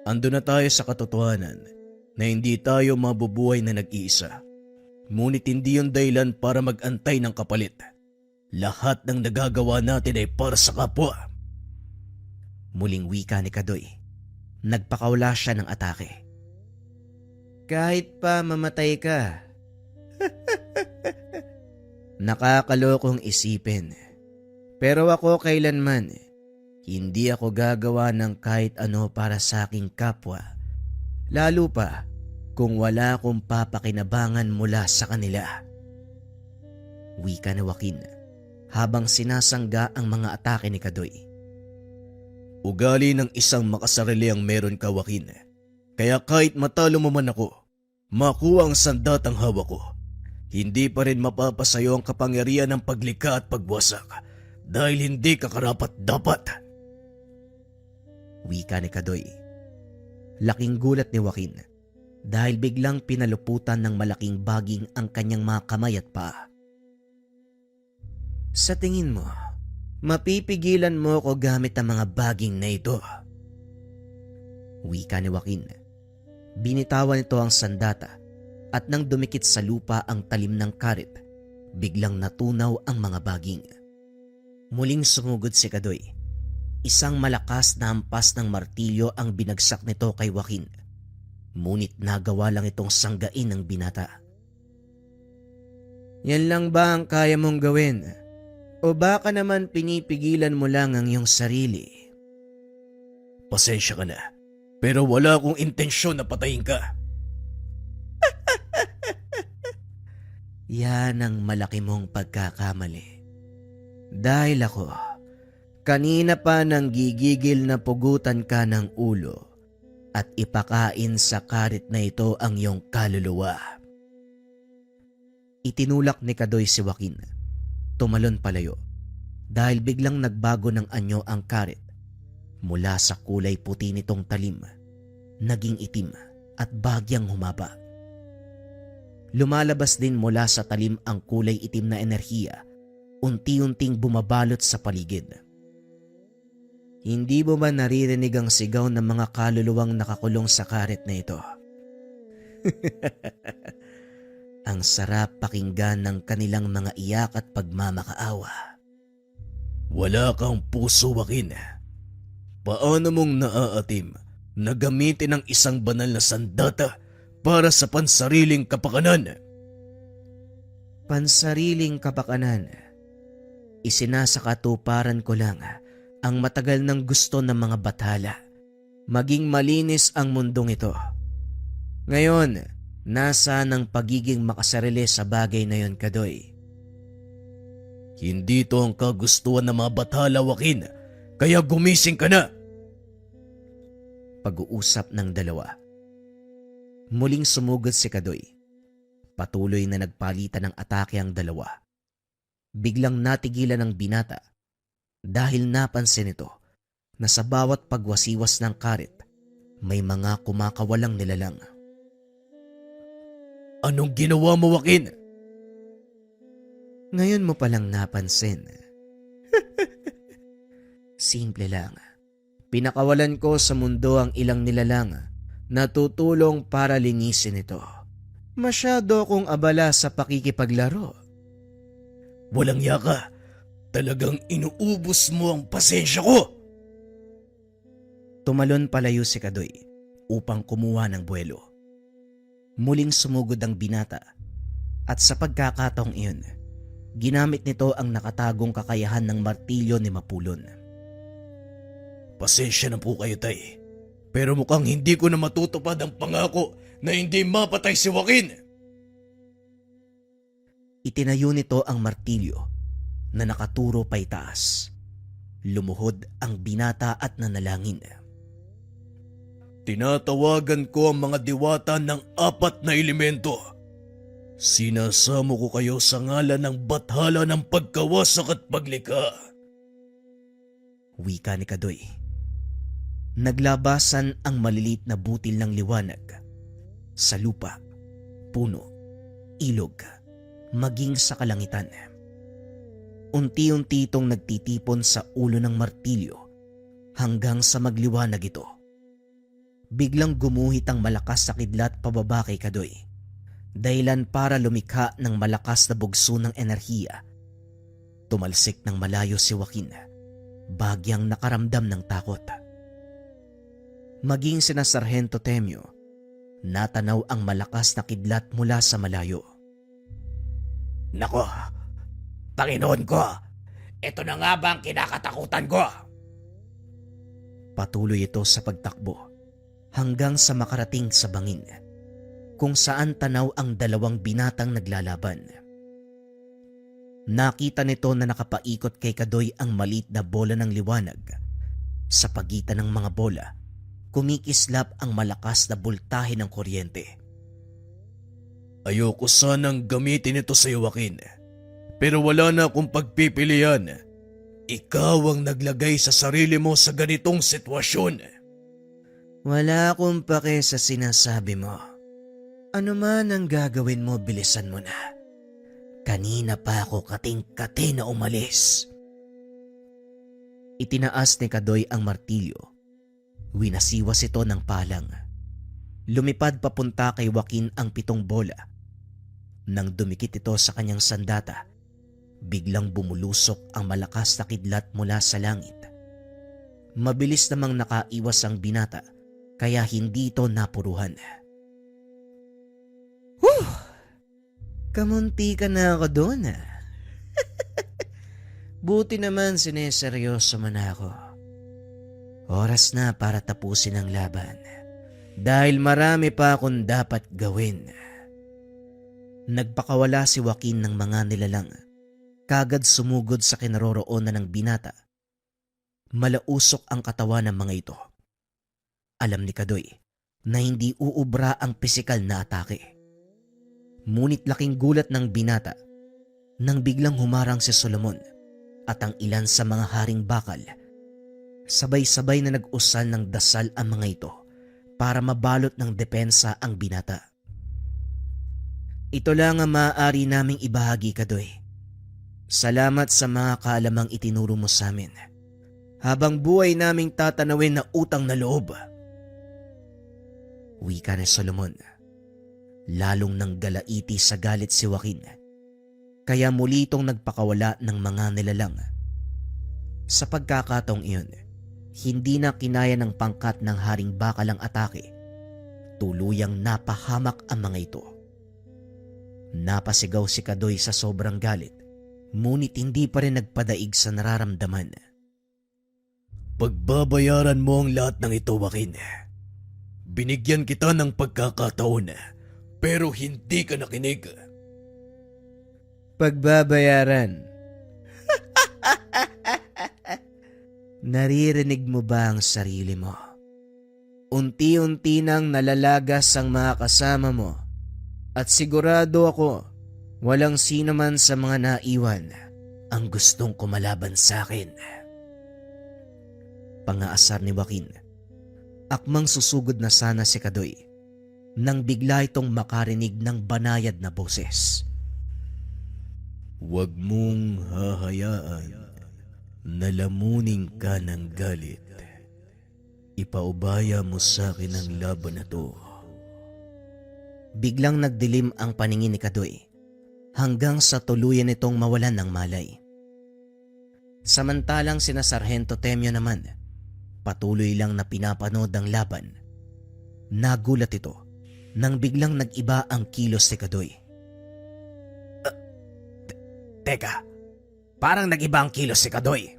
Ando na tayo sa katotohanan na hindi tayo mabubuhay na nag-iisa. Ngunit hindi yung dahilan para mag-antay ng kapalit. Lahat ng nagagawa natin ay para sa kapwa. Muling wika ni Kadoy. Nagpakaula siya ng atake. Kahit pa mamatay ka. Nakakalokong isipin. Pero ako kailanman, hindi ako gagawa ng kahit ano para sa aking kapwa. Lalo pa kung wala akong papakinabangan mula sa kanila. Wika ni Joaquin habang sinasangga ang mga atake ni Kadoy. Ugali ng isang makasarili ang meron ka, Joaquin. Kaya kahit matalo mo man ako, makuha ang sandatang hawak ko, hindi pa rin mapapasayo ang kapangyarihan ng paglikha at pagwasak dahil hindi ka karapat-dapat. Wika ni Kadoy. Laking gulat ni Joaquin dahil biglang pinaluputan ng malaking baging ang kanyang mga kamay at paa. Sa tingin mo, mapipigilan mo ko gamit ang mga baging na ito? Wika ni Joaquin. Binitawan nito ang sandata at nang dumikit sa lupa ang talim ng karit, biglang natunaw ang mga baging. Muling sumugod si Kadoy. Isang malakas na hampas ng martilyo ang binagsak nito kay Joaquin. Ngunit nagawa lang itong sanggain ng binata. Yan lang ba ang kaya mong gawin? O baka naman pinipigilan mo lang ang iyong sarili? Pasensya ka na, pero wala akong intensyon na patayin ka. Yan ang malaki mong pagkakamali. Dahil ako, kanina pa nang gigigil na pugutan ka ng ulo at ipakain sa karit na ito ang iyong kaluluwa. Itinulak ni Kadoy si Joaquin. Tumalon palayo dahil biglang nagbago ng anyo ang karit. Mula sa kulay puti nitong talim, naging itim at bagyang humaba. Lumalabas din mula sa talim ang kulay itim na enerhiya, unti-unting bumabalot sa paligid. Hindi mo ba naririnig ang sigaw ng mga kaluluwang nakakulong sa karet na ito? Ang sarap pakinggan ng kanilang mga iyak at pagmamakaawa. Wala kang puso, Joaquin. Paano mong naaatim na gamitin ang isang banal na sandata para sa pansariling kapakanan? Pansariling kapakanan. Isinasakatuparan ko lang ang matagal ng gusto ng mga bathala. Maging malinis ang mundong ito. Ngayon, nasa ng pagiging makasarili sa bagay na yon, Kadoy? Hindi to ang kagustuhan ng mga bathala, Joaquin. Kaya gumising ka na. Pag-uusap ng dalawa. Muling sumugod si Kadoy. Patuloy na nagpalitan ng atake ang dalawa. Biglang natigilan ng binata dahil napansin ito na sa bawat pagwasiwas ng karit, may mga kumakawalang nilalang. Anong ginawa mo, Joaquin? Ngayon mo palang napansin. Simple lang. Pinakawalan ko sa mundo ang ilang nilalang na tutulong para linisin ito. Masyado akong abala sa pakikipaglaro. Walang yaka. Talagang inuubos mo ang pasensya ko. Tumalon palayo si Kadoy upang kumuha ng buwelo. Muling sumugod ang binata at sa pagkakataong iyon, ginamit nito ang nakatagong kakayahan ng martilyo ni Mapulon. Pasensya na po kayo, Tay. Pero mukhang hindi ko na matutupad ang pangako na hindi mapatay si Joaquin. Itinayo nito ang martilyo na nakaturo paitaas. Lumuhod ang binata at nanalangin. Tinatawagan ko ang mga diwata ng 4 na elemento. Sinasamo ko kayo sa ngalan ng bathala ng pagkawasak at paglikha. Wika ni Kadoy. Naglabasan ang malilit na butil ng liwanag sa lupa, puno, ilog, maging sa kalangitan. Unti-unti itong nagtitipon sa ulo ng martilyo hanggang sa magliwanag ito. Biglang gumuhit ang malakas na kidlat pababa kay Kadoy, dahilan para lumikha ng malakas na bugso ng enerhiya. Tumalsik ng malayo si Joaquin, bagyang nakaramdam ng takot. Maging sina Sargento Temyo, natanaw ang malakas na kidlat mula sa malayo. Nako, Panginoon ko, ito na nga ba ang kinakatakutan ko? Patuloy ito sa pagtakbo hanggang sa makarating sa bangin, kung saan tanaw ang 2 binatang naglalaban. Nakita nito na nakapaikot kay Kadoy ang maliit na bola ng liwanag. Sa pagitan ng mga bola, kumikislap ang malakas na boltahe ng kuryente. Ayoko sanang gamitin ito sa Joaquin. Pero wala na akong pagpipilian. Ikaw ang naglagay sa sarili mo sa ganitong sitwasyon. Wala akong pake sa sinasabi mo. Ano man ang gagawin mo, bilisan mo na. Kanina pa ako kating-kati na umalis. Itinaas ni Kadoy ang martilyo. Winasiwas ito ng palang. Lumipad papunta kay Joaquin ang 7 bola. Nang dumikit ito sa kanyang sandata, biglang bumulusok ang malakas na kidlat mula sa langit. Mabilis namang nakaiwas ang binata, kaya hindi ito napuruhan. Kamunti ka na ako doon. Buti naman sineseryoso man ako. Oras na para tapusin ang laban. Dahil marami pa akong dapat gawin. Nagpakawala si Joaquin ng mga nilalang. Kagad sumugod sa kinaroroonan ng binata. Malausok ang katawan ng mga ito. Alam ni Kadoy na hindi uubra ang pisikal na atake. Ngunit laking gulat ng binata nang biglang humarang si Solomon at ang ilan sa mga haring bakal. Sabay-sabay na nag-usal ng dasal ang mga ito para mabalot ng depensa ang binata. Ito lang ang maaari naming ibahagi, Kadoy. Salamat sa mga kaalamang itinuro mo sa amin. Habang buhay naming tatanawin na utang na loob. Wika ni Solomon. Lalong nang galaiti sa galit si Joaquin. Kaya muli itong nagpakawala ng mga nilalang. Sa pagkakataong iyon, hindi na kinaya ng pangkat ng haring bakal ang atake. Tuluyang napahamak ang mga ito. Napasigaw si Kadoy sa sobrang galit, ngunit hindi pa rin nagpadaig sa nararamdaman. Pagbabayaran mo ang lahat ng ito, Joaquin. Binigyan kita ng pagkakataon, pero hindi ka nakinig. Pagbabayaran. Naririnig mo ba ang sarili mo? Unti-unti nang nalalagas ang mga kasama mo at sigurado ako walang sino man sa mga naiwan ang gustong kumalaban sa akin. Pangaasar ni Joaquin. Akmang susugod na sana si Kadoy nang bigla itong makarinig ng banayad na boses. Huwag mong hahayaan na lamunin ka ng galit Ipaubaya mo sa akin ang laban na to. Biglang nagdilim ang paningin ni Kadoy hanggang sa tuluyan nitong mawalan ng malay. Samantalang sina Sargento Temyo naman, patuloy lang na pinapanood ang laban. Nagulat ito nang biglang nag-iba ang kilos ni Kadoy. Teka, parang nag-iba ang kilos si Kadoy.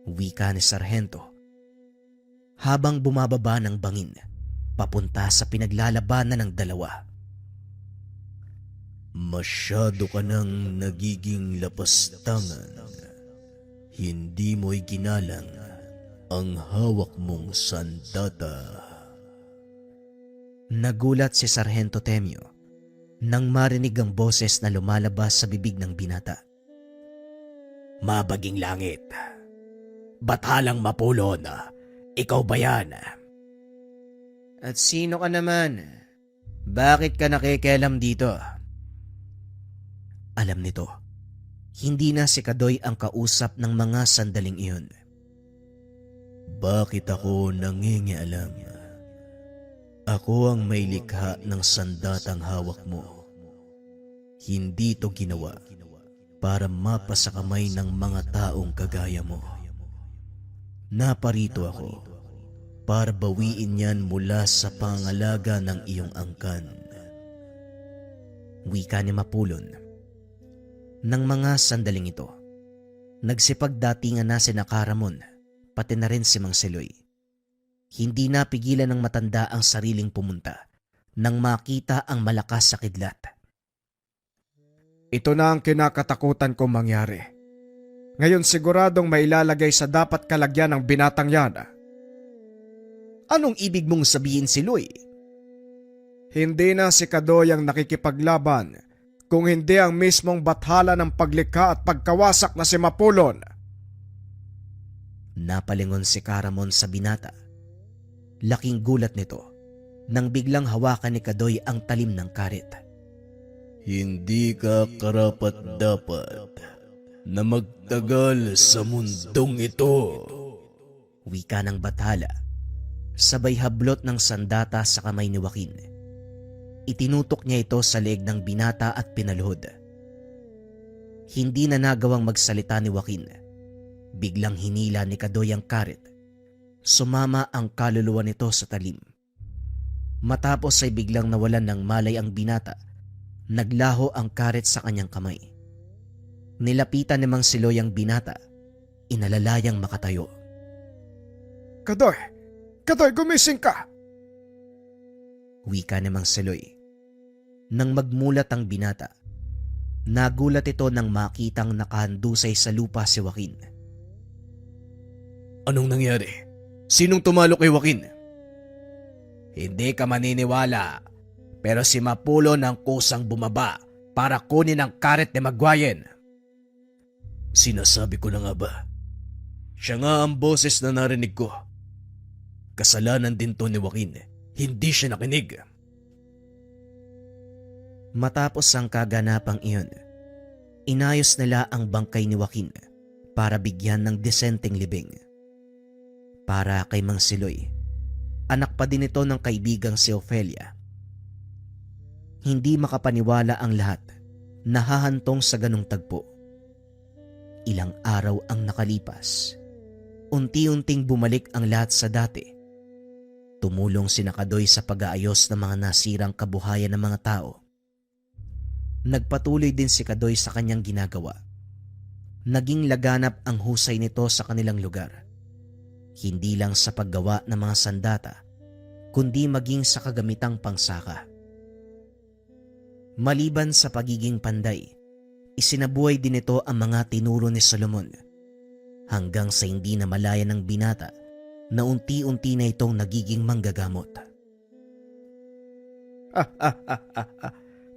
Wika ni Sargento habang bumababa ng bangin papunta sa pinaglalabanan ng dalawa. Masyado ka nang nagiging lapastangan. Hindi mo'y ginalang ang hawak mong sandata. Nagulat si Sargento Temyo nang marinig ang boses na lumalabas sa bibig ng binata. Mabaging langit, Batalang Mapulon, ikaw ba yan? At sino ka naman? Bakit ka nakikialam dito? Alam nito, hindi na si Kadoy ang kausap ng mga sandaling iyon. Bakit ako nangingialam? Ako ang may likha ng sandatang hawak mo. Hindi to ginawa para mapasa kamay ng mga taong kagaya mo. Naparito ako para bawiin yan mula sa pangalaga ng iyong angkan. Wika ni Mapulon. Nang mga sandaling ito, nagsipagdatingan na si Nakaramon, pati na rin si Mang Seloy. Hindi napigilan ng matanda ang sariling pumunta nang makita ang malakas sa kidlat. Ito na ang kinakatakutan kong mangyari. Ngayon siguradong mailalagay sa dapat kalagyan ng binatang yan. Anong ibig mong sabihin, Siloy? Hindi na si Kadoy ang nakikipaglaban, kung hindi ang mismong bathala ng paglikha at pagkawasak na si Mapulon. Napalingon si Karamon sa binata. Laking gulat nito nang biglang hawakan ni Kadoy ang talim ng karet. Hindi ka karapat-dapat na magtagal sa mundong ito. Wika ng bathala, sabay hablot ng sandata sa kamay ni Joaquin. Itinutok niya ito sa leeg ng binata at pinaluhod. Hindi na nagawang magsalita ni Joaquin. Biglang hinila ni Kadoy ang karet. Sumama ang kaluluwa nito sa talim. Matapos ay biglang nawalan ng malay ang binata. Naglaho ang karet sa kanyang kamay. Nilapitan ni Mang Siloy ang binata. Inalalayang makatayo. Kadoy! Kadoy, gumising ka! Wika ni Mang Siloy. Nang magmulat ang binata, nagulat ito nang makitang nakahandusay sa lupa si Joaquin. Anong nangyari? Sinong tumalo kay Joaquin? Hindi ka maniniwala, pero si Mapulon ang kusang bumaba para kunin ang karet ni Magwayen. Sinasabi ko na nga ba? Siya nga ang boses na narinig ko. Kasalanan din to ni Joaquin. Hindi siya nakinig. Matapos ang kaganapang iyon, inayos nila ang bangkay ni Joaquin para bigyan ng desenteng libing. Para kay Mang Siloy, anak pa din ito ng kaibigang si Ofelia. Hindi makapaniwala ang lahat na hahantong sa ganong tagpo. Ilang araw ang nakalipas. Unti-unting bumalik ang lahat sa dati. Tumulong si Kadoy sa pag-aayos ng mga nasirang kabuhayan ng mga tao. Nagpatuloy din si Kadoy sa kanyang ginagawa. Naging laganap ang husay nito sa kanilang lugar. Hindi lang sa paggawa ng mga sandata, kundi maging sa kagamitang pangsaka. Maliban sa pagiging panday, isinabuhay din ito ang mga tinuro ni Solomon, hanggang sa hindi na malaya ng binata na unti-unti na itong nagiging manggagamot.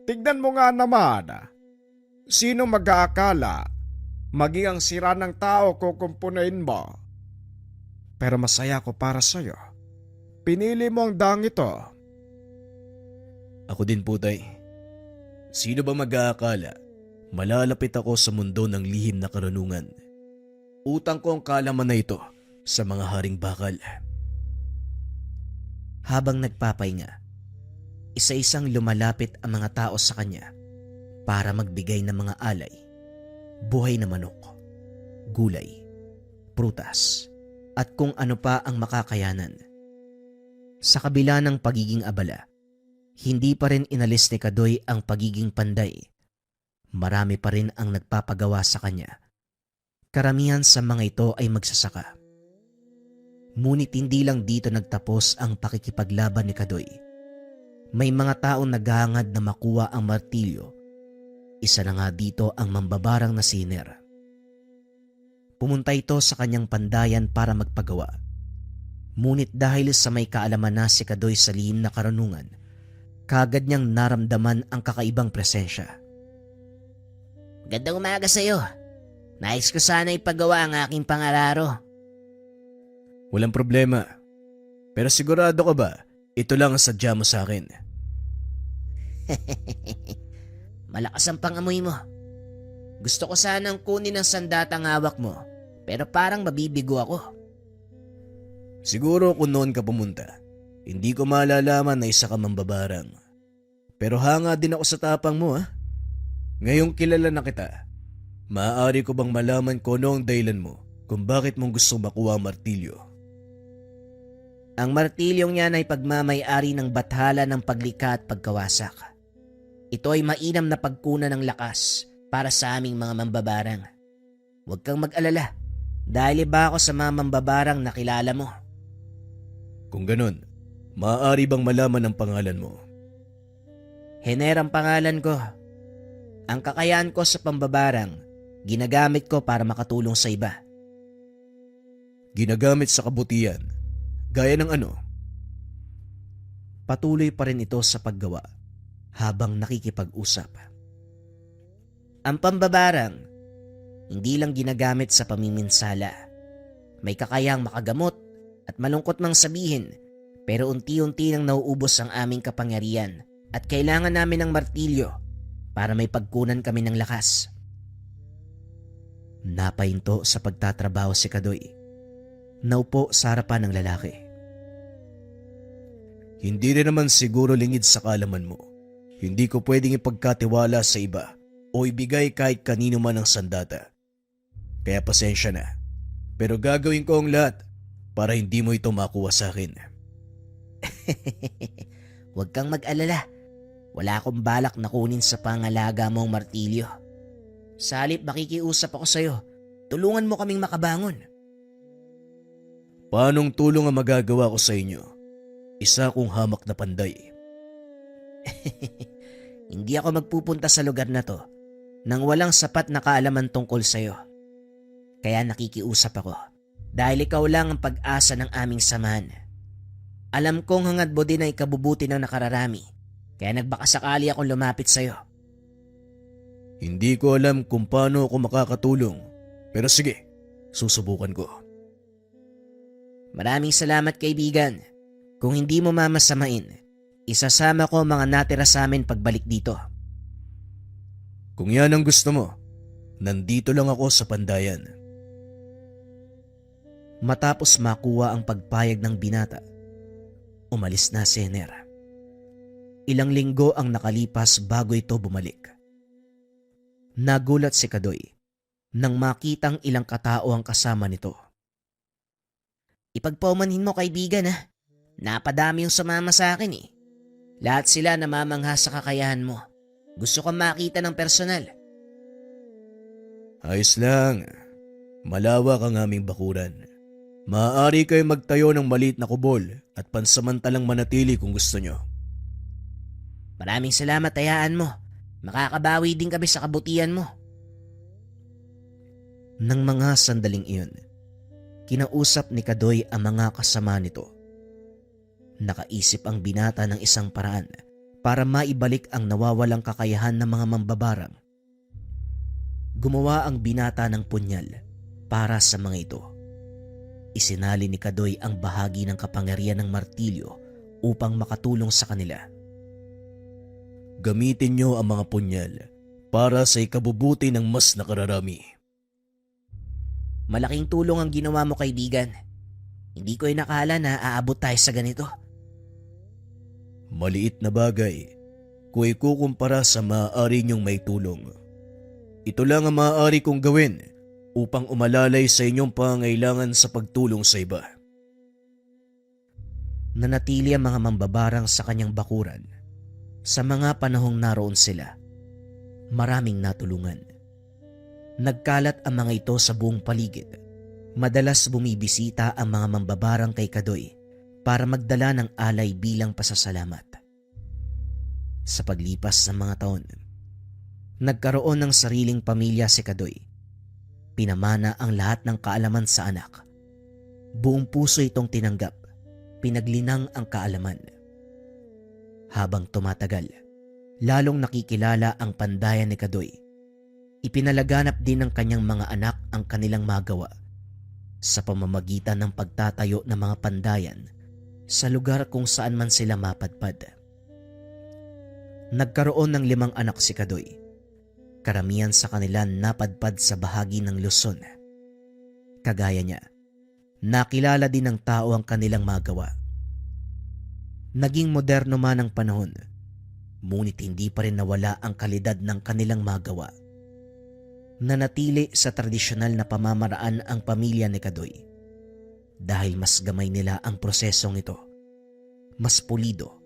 Tignan mo nga naman. Sino mag-aakala maging ang sira ng tao kukumpunain mo? Pero masaya ko para sa'yo. Pinili mo ang daang ito. Ako din po, tay. Sino ba mag-aakala? Malalapit ako sa mundo ng lihim na karunungan. Utang ko ang kalaman na ito sa mga haring bakal. Habang nagpapahinga, isa-isang lumalapit ang mga tao sa kanya para magbigay ng mga alay, buhay na manok, gulay, prutas, at kung ano pa ang makakayanan. Sa kabila ng pagiging abala, hindi pa rin inalis ni Kadoy ang pagiging panday. Marami pa rin ang nagpapagawa sa kanya. Karamihan sa mga ito ay magsasaka. Ngunit hindi lang dito nagtapos ang pakikipaglaban ni Kadoy. May mga taong naghahangad na makuha ang martilyo. Isa na nga dito ang mambabarang na Siner. Pumunta ito sa kanyang pandayan para magpagawa. Ngunit dahil sa may kaalaman na si Kadoy sa lihim na karunungan, kagad niyang naramdaman ang kakaibang presensya. Gandang umaga sa'yo. Nais ko sana ipagawa ang aking pangararo. Walang problema. Pero sigurado ka ba, ito lang ang sadya mo sa akin? Malakas ang pangamoy mo. Gusto ko sanang kunin ang sandatang hawak mo, pero parang mabibigo ako. Siguro kung noon ka pumunta, hindi ko malalaman na isa ka mambabarang. Pero hanga din ako sa tapang mo, ha? Ngayong kilala na kita, maaari ko bang malaman ko noong dahilan mo kung bakit mong gusto makuha ang martilyo? Ang martilyong niyan ay pagmamay-ari ng bathala ng paglikha at pagkawasak. Ito ay mainam na pagkunan ng lakas para sa aming mga mambabarang. Huwag kang mag-alala dahil iba ako sa mga mambabarang na kilala mo. Kung ganun, maaari bang malaman ang pangalan mo? Hener ang pangalan ko. Ang kakayahan ko sa pambabarang, ginagamit ko para makatulong sa iba. Ginagamit sa kabutihan, gaya ng ano? Patuloy pa rin ito sa paggawa habang nakikipag-usap. Ang pambabarang, hindi lang ginagamit sa pamiminsala. May kakayahang makagamot at malungkot mang sabihin, pero unti-unti nang nauubos ang aming kapangyarihan at kailangan namin ng martilyo para may pagkunan kami ng lakas. Napahinto sa pagtatrabaho si Kadoy. Naupo sa harapan ng lalaki. Hindi rin naman siguro lingid sa kaalaman mo. Hindi ko pwedeng ipagkatiwala sa iba o ibigay kahit kanino man ang sandata. Kaya pasensya na. Pero gagawin ko ang lahat para hindi mo ito makuha sa akin. Huwag kang mag-alala. Wala akong balak na kunin sa pangalaga mong martilyo. Sa halip makikiusap ako sa'yo. Tulungan mo kaming makabangon. Paanong tulong ang magagawa ko sa inyo? Isa kong hamak na panday. Hindi ako magpupunta sa lugar na to nang walang sapat na kaalaman tungkol sa'yo. Kaya nakikiusap ako dahil ikaw lang ang pag-asa ng aming samahan. Alam kong hangad mo din ang ikabubuti ng nakararami, kaya nagbakasakali akong lumapit sa'yo. Hindi ko alam kung paano ako makakatulong, pero sige, susubukan ko. Maraming salamat kaibigan. Kung hindi mo mamasamain, isasama ko ang mga natira sa amin pagbalik dito. Kung yan ang gusto mo, nandito lang ako sa pandayan. Matapos makuha ang pagpayag ng binata, umalis na si Hener. Ilang linggo ang nakalipas bago ito bumalik. Nagulat si Kadoy nang makitang ilang katao ang kasama nito. Ipagpaumanhin mo kaibigan ha. Napadami yung sumama sa akin eh. Lahat sila namamangha sa kakayahan mo. Gusto kong makita ng personal. Ayos lang. Malawak ang aming bakuran. Maaari kayo magtayo ng maliit na kubol at pansamantalang manatili kung gusto nyo. Maraming salamat, hayaan mo. Makakabawi din kami sa kabutihan mo. Nang mga sandaling iyon, kinausap ni Kadoy ang mga kasama nito. Nakaisip ang binata ng isang paraan para maibalik ang nawawalang kakayahan ng mga mambabarang. Gumawa ang binata ng punyal para sa mga ito. Isinali ni Kadoy ang bahagi ng kapangyarihan ng martilyo upang makatulong sa kanila. Gamitin nyo ang mga punyal para sa ikabubuti ng mas nakararami. Malaking tulong ang ginawa mo kaibigan. Hindi ko inakala na aabot tayo sa ganito. Maliit na bagay kung ikukumpara sa maaari niyong may tulong. Ito lang ang maaari kong gawin upang umalalay sa inyong pangangailangan sa pagtulong sa iba. Nanatili ang mga mambabarang sa kanyang bakuran. Sa mga panahong naroon sila, maraming natulungan. Nagkalat ang mga ito sa buong paligid. Madalas bumibisita ang mga mambabarang kay Kadoy para magdala ng alay bilang pasasalamat. Sa paglipas ng mga taon, nagkaroon ng sariling pamilya si Kadoy. Pinamana ang lahat ng kaalaman sa anak. Buong puso itong tinanggap. Pinaglinang ang kaalaman. Habang tumatagal, lalong nakikilala ang pandayan ni Kadoy. Ipinalaganap din ng kanyang mga anak ang kanilang magawa sa pamamagitan ng pagtatayo ng mga pandayan sa lugar kung saan man sila mapadpad. Nagkaroon ng 5 anak si Kadoy. Karamihan sa kanila napadpad sa bahagi ng Luzon. Kagaya niya, nakilala din ng tao ang kanilang magawa. Naging moderno man ang panahon, ngunit hindi pa rin nawala ang kalidad ng kanilang magawa. Nanatili sa tradisyonal na pamamaraan ang pamilya ni Kadoy. Dahil mas gamay nila ang prosesong ito, mas pulido,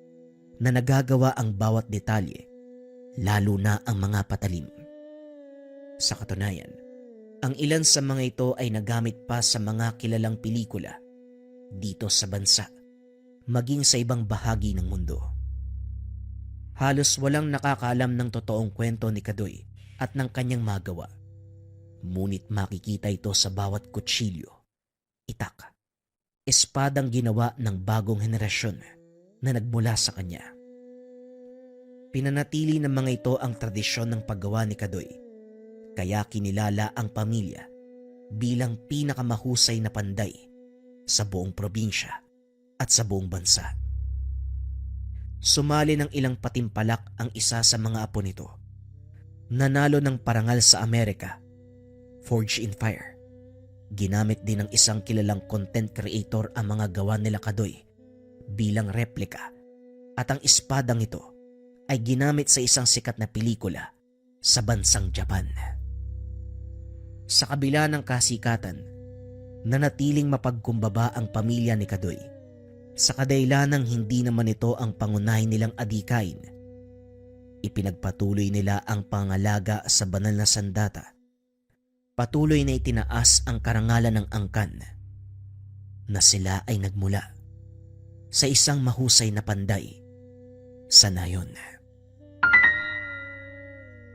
na nagagawa ang bawat detalye, lalo na ang mga patalim. Sa katunayan, ang ilan sa mga ito ay nagamit pa sa mga kilalang pelikula dito sa bansa, maging sa ibang bahagi ng mundo. Halos walang nakakaalam ng totoong kwento ni Kadoy at ng kanyang magawa. Ngunit makikita ito sa bawat kutsilyo, itak, espadang ginawa ng bagong henerasyon na nagmula sa kanya. Pinanatili ng mga ito ang tradisyon ng paggawa ni Kadoy, kaya kinilala ang pamilya bilang pinakamahusay na panday sa buong probinsya at sa buong bansa. Sumali ng ilang patimpalak ang isa sa mga apo nito. Nanalo ng parangal sa Amerika, Forged in Fire. Ginamit din ng isang kilalang content creator ang mga gawa nila Kadoy bilang replika, at ang espadang ito ay ginamit sa isang sikat na pelikula sa bansang Japan. Sa kabila ng kasikatan, nanatiling mapagkumbaba ang pamilya ni Kadoy. Sa kadahilanang hindi naman ito ang pangunahin nilang adikain, ipinagpatuloy nila ang pangalaga sa banal na sandata. Patuloy na itinaas ang karangalan ng angkan na sila ay nagmula sa isang mahusay na panday sa nayon.